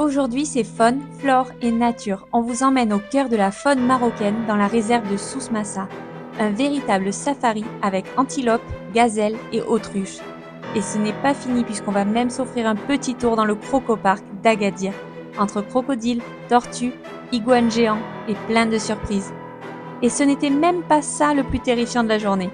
Aujourd'hui, c'est Faune, Flore et Nature. On vous emmène au cœur de la faune marocaine dans la réserve de Souss Massa. Un véritable safari avec antilopes, gazelles et autruches. Et ce n'est pas fini puisqu'on va même s'offrir un petit tour dans le Crocopark d'Agadir. Entre crocodiles, tortues, iguanes géants et plein de surprises. Et ce n'était même pas ça le plus terrifiant de la journée.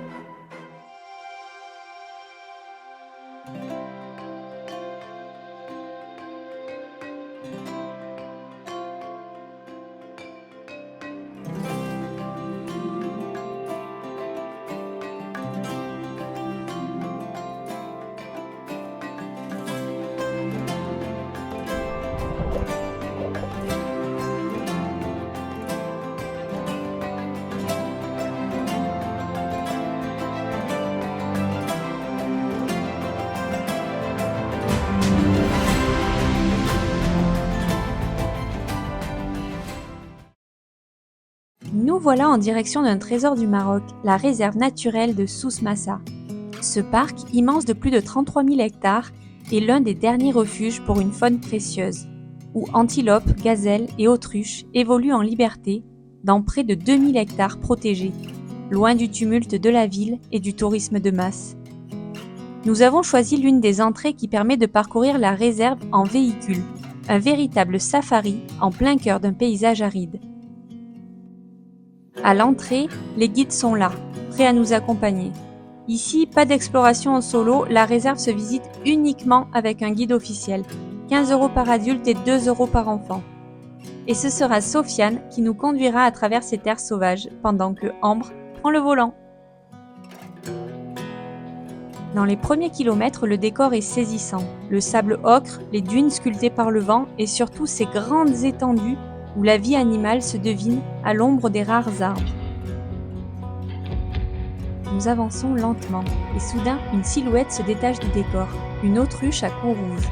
Nous voilà en direction d'un trésor du Maroc, la réserve naturelle de Souss Massa. Ce parc, immense de plus de 33 000 hectares, est l'un des derniers refuges pour une faune précieuse, où antilopes, gazelles et autruches évoluent en liberté dans près de 2000 hectares protégés, loin du tumulte de la ville et du tourisme de masse. Nous avons choisi l'une des entrées qui permet de parcourir la réserve en véhicule, un véritable safari en plein cœur d'un paysage aride. À l'entrée, les guides sont là, prêts à nous accompagner. Ici, pas d'exploration en solo, la réserve se visite uniquement avec un guide officiel, 15 € par adulte et 2 € par enfant. Et ce sera Sofiane qui nous conduira à travers ces terres sauvages, pendant que Ambre prend le volant. Dans les premiers kilomètres, le décor est saisissant. Le sable ocre, les dunes sculptées par le vent et surtout ces grandes étendues où la vie animale se devine à l'ombre des rares arbres. Nous avançons lentement, et soudain une silhouette se détache du décor, une autruche à cou rouge.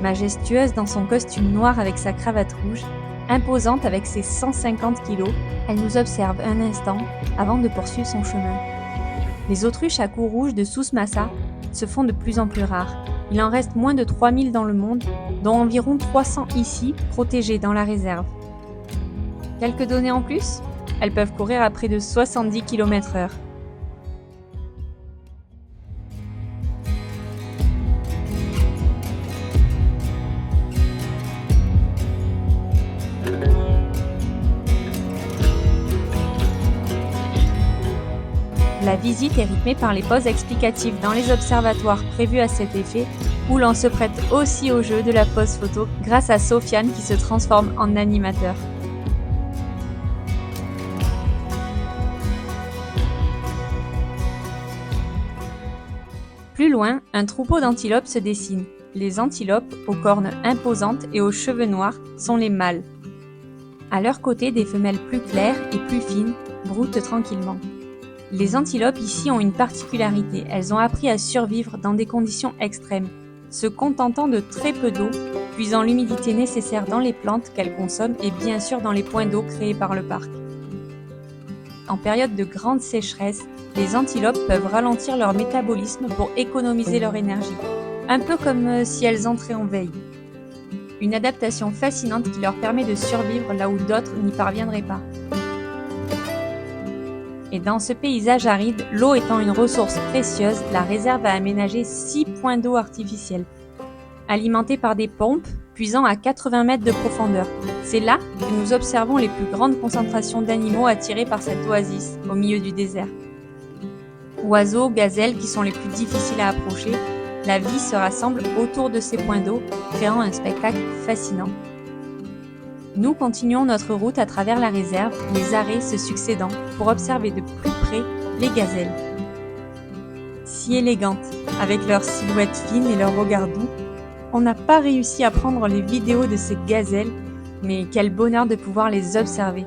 Majestueuse dans son costume noir avec sa cravate rouge, imposante avec ses 150 kilos, elle nous observe un instant avant de poursuivre son chemin. Les autruches à cou rouge de Souss Massa se font de plus en plus rares. Il en reste moins de 3000 dans le monde, dont environ 300 ici, protégées dans la réserve. Quelques données en plus, elles peuvent courir à près de 70 km/h. La visite est rythmée par les pauses explicatives dans les observatoires prévus à cet effet, où l'on se prête aussi au jeu de la pose photo grâce à Sofiane qui se transforme en animateur. Plus loin, un troupeau d'antilopes se dessine. Les antilopes, aux cornes imposantes et aux cheveux noirs, sont les mâles. À leur côté, des femelles plus claires et plus fines broutent tranquillement. Les antilopes ici ont une particularité, elles ont appris à survivre dans des conditions extrêmes, se contentant de très peu d'eau, puisant l'humidité nécessaire dans les plantes qu'elles consomment et bien sûr dans les points d'eau créés par le parc. En période de grande sécheresse, les antilopes peuvent ralentir leur métabolisme pour économiser leur énergie, un peu comme si elles entraient en veille. Une adaptation fascinante qui leur permet de survivre là où d'autres n'y parviendraient pas. Et dans ce paysage aride, l'eau étant une ressource précieuse, la réserve a aménagé 6 points d'eau artificiels, alimentés par des pompes puisant à 80 mètres de profondeur. C'est là que nous observons les plus grandes concentrations d'animaux attirés par cette oasis au milieu du désert. Oiseaux, gazelles qui sont les plus difficiles à approcher, la vie se rassemble autour de ces points d'eau, créant un spectacle fascinant. Nous continuons notre route à travers la réserve, les arrêts se succédant pour observer de plus près les gazelles. Si élégantes, avec leurs silhouettes fines et leurs regards doux, on n'a pas réussi à prendre les vidéos de ces gazelles, mais quel bonheur de pouvoir les observer.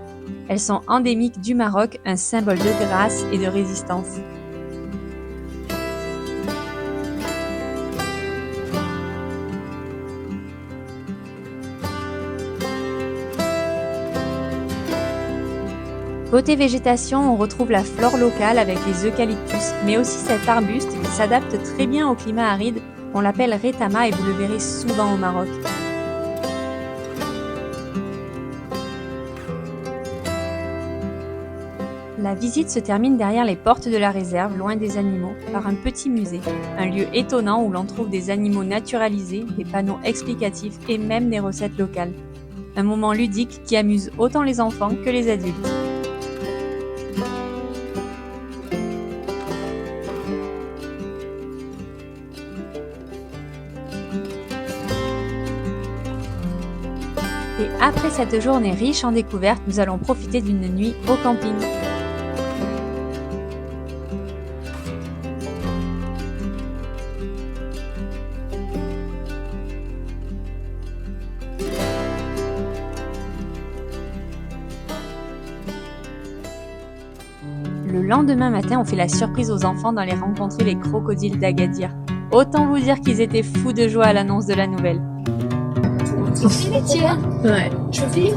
Elles sont endémiques du Maroc, un symbole de grâce et de résistance. Côté végétation, on retrouve la flore locale avec les eucalyptus, mais aussi cet arbuste qui s'adapte très bien au climat aride. On l'appelle retama et vous le verrez souvent au Maroc. La visite se termine derrière les portes de la réserve, loin des animaux, par un petit musée. Un lieu étonnant où l'on trouve des animaux naturalisés, des panneaux explicatifs et même des recettes locales. Un moment ludique qui amuse autant les enfants que les adultes. Et après cette journée riche en découvertes, nous allons profiter d'une nuit au camping. Le lendemain matin, on fait la surprise aux enfants d'aller rencontrer les crocodiles d'Agadir. Autant vous dire qu'ils étaient fous de joie à l'annonce de la nouvelle. Ouais. Je vais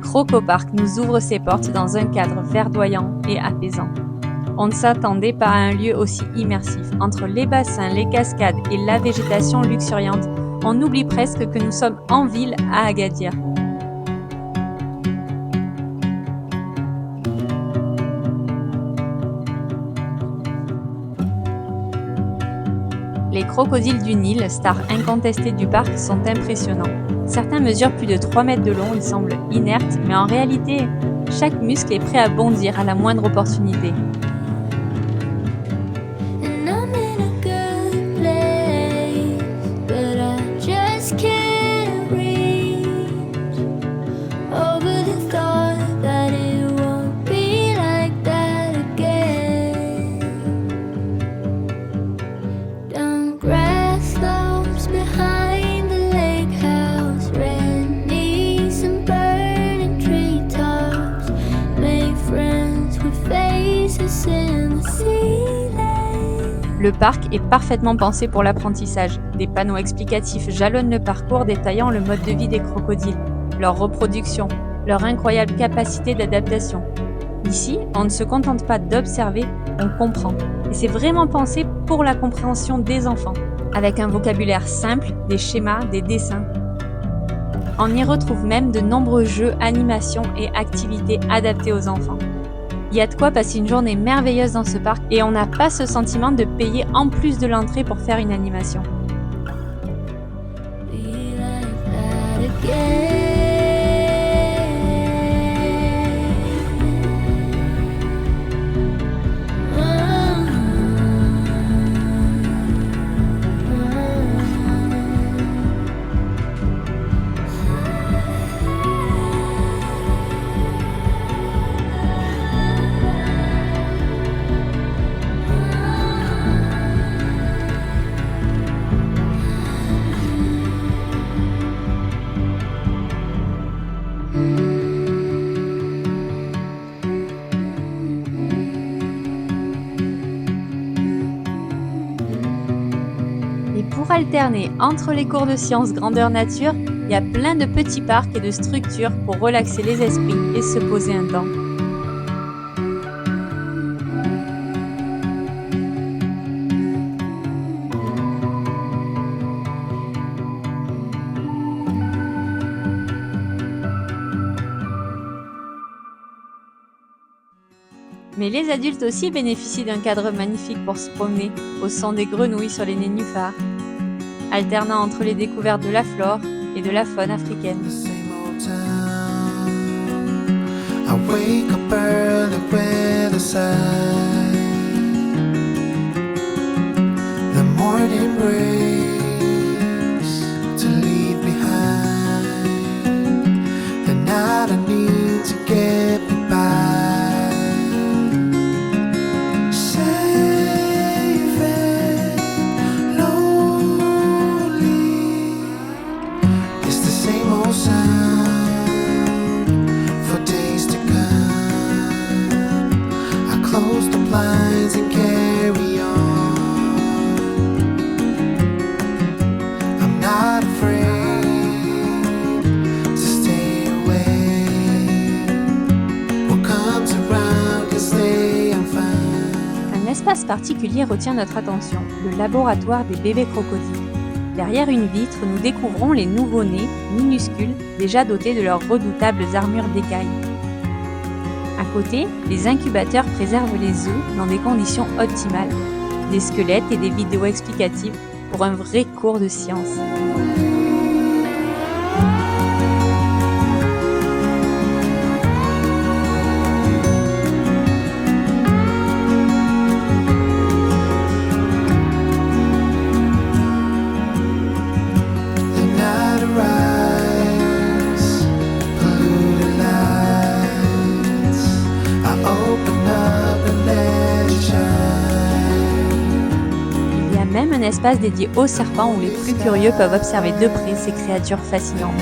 Crocopark nous ouvre ses portes dans un cadre verdoyant et apaisant. On ne s'attendait pas à un lieu aussi immersif. Entre les bassins, les cascades et la végétation luxuriante, on oublie presque que nous sommes en ville à Agadir. Les crocodiles du Nil, stars incontestées du parc, sont impressionnants. Certains mesurent plus de 3 mètres de long, ils semblent inertes, mais en réalité, chaque muscle est prêt à bondir à la moindre opportunité. Le parc est parfaitement pensé pour l'apprentissage. Des panneaux explicatifs jalonnent le parcours détaillant le mode de vie des crocodiles, leur reproduction, leur incroyable capacité d'adaptation. Ici, on ne se contente pas d'observer, on comprend. Et c'est vraiment pensé pour la compréhension des enfants, avec un vocabulaire simple, des schémas, des dessins. On y retrouve même de nombreux jeux, animations et activités adaptées aux enfants. Il y a de quoi passer une journée merveilleuse dans ce parc et on n'a pas ce sentiment de payer en plus de l'entrée pour faire une animation. Pour alterner entre les cours de sciences grandeur nature, il y a plein de petits parcs et de structures pour relaxer les esprits et se poser un temps. Mais les adultes aussi bénéficient d'un cadre magnifique pour se promener, au son des grenouilles sur les nénuphars, alternant entre les découvertes de la flore et de la faune africaine. espace particulier retient notre attention, le laboratoire des bébés crocodiles. Derrière une vitre, nous découvrons les nouveau-nés, minuscules, déjà dotés de leurs redoutables armures d'écailles. À côté, les incubateurs préservent les œufs dans des conditions optimales, des squelettes et des vidéos explicatives pour un vrai cours de science. Même un espace dédié aux serpents où les plus curieux peuvent observer de près ces créatures fascinantes.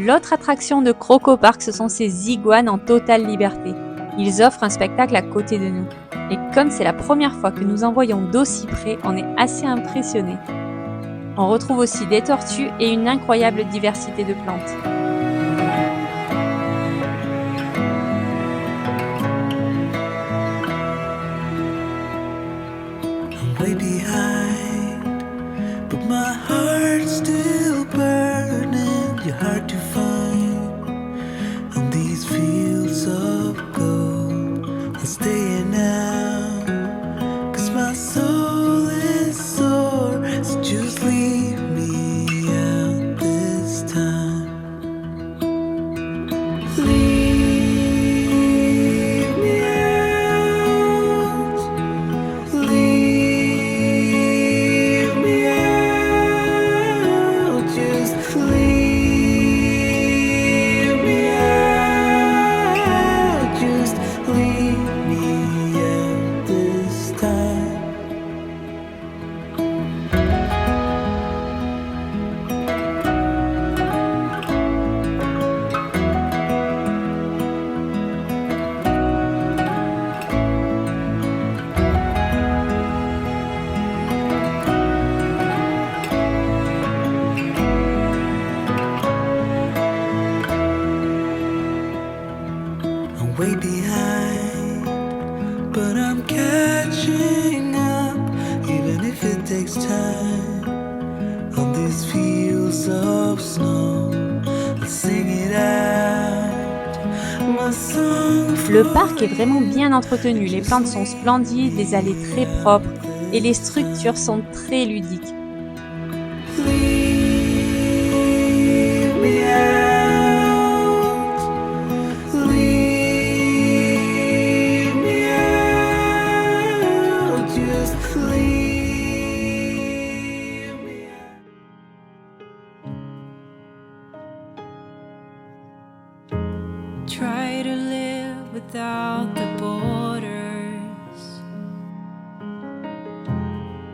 L'autre attraction de Croco Park, ce sont ces iguanes en totale liberté. Ils offrent un spectacle à côté de nous. Et comme c'est la première fois que nous en voyons d'aussi près, on est assez impressionnés. On retrouve aussi des tortues et une incroyable diversité de plantes. Way behind, but my heart's still burning. You're hard to find on these fields of gold. I'm staying now, 'cause my soul is sore. So just leave me out this time. Leave me out. Leave me out. Just leave me out. Just leave me out this time. I'm way behind, but I'm catching up, even if it takes time. On these fields of snow, I'll sing it out. My song Le parc est vraiment bien entretenu, les plantes sont splendides, les allées très propres et les structures sont très ludiques. Leave me out. Leave me out. Just leave me out. Try to live without the borders.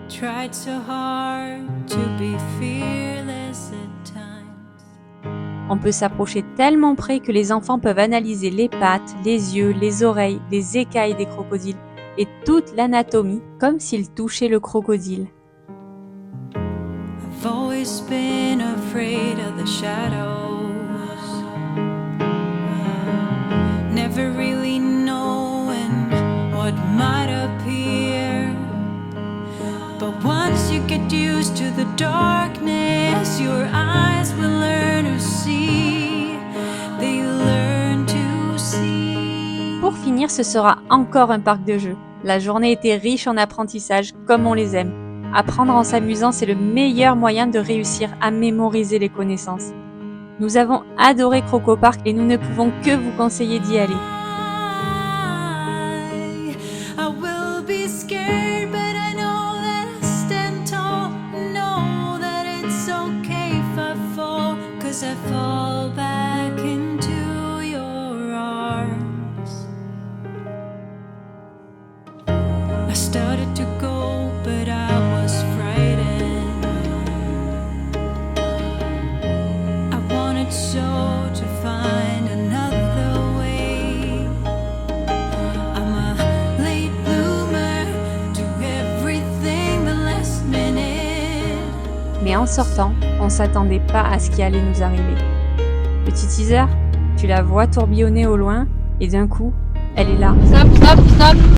Tried so hard to be fearless at times. On peut s'approcher tellement près que les enfants peuvent analyser les pattes, les yeux, les oreilles, les écailles des crocodiles et toute l'anatomie comme s'ils touchaient le crocodile. I've always been afraid of the shadows. Never really knowing what might appear. But once you get used to the darkness, your eyes will learn to see. They learn to see. Pour finir, ce sera encore un parc de jeux. La journée était riche en apprentissage comme on les aime. Apprendre en s'amusant, c'est le meilleur moyen de réussir à mémoriser les connaissances. Nous avons adoré Croco Park et nous ne pouvons que vous conseiller d'y aller. I will be scared, but I know that I stand tall. Know that it's okay if I fall, 'cause I fall back into your arms. I started to go, but I was frightened. I wanted it so to find another way. I'm a late bloomer to everything the last minute. Mais en sortant, on s'attendait pas à ce qui allait nous arriver. Petit teaser, tu la vois tourbillonner au loin et d'un coup, elle est là. Stop, stop, stop.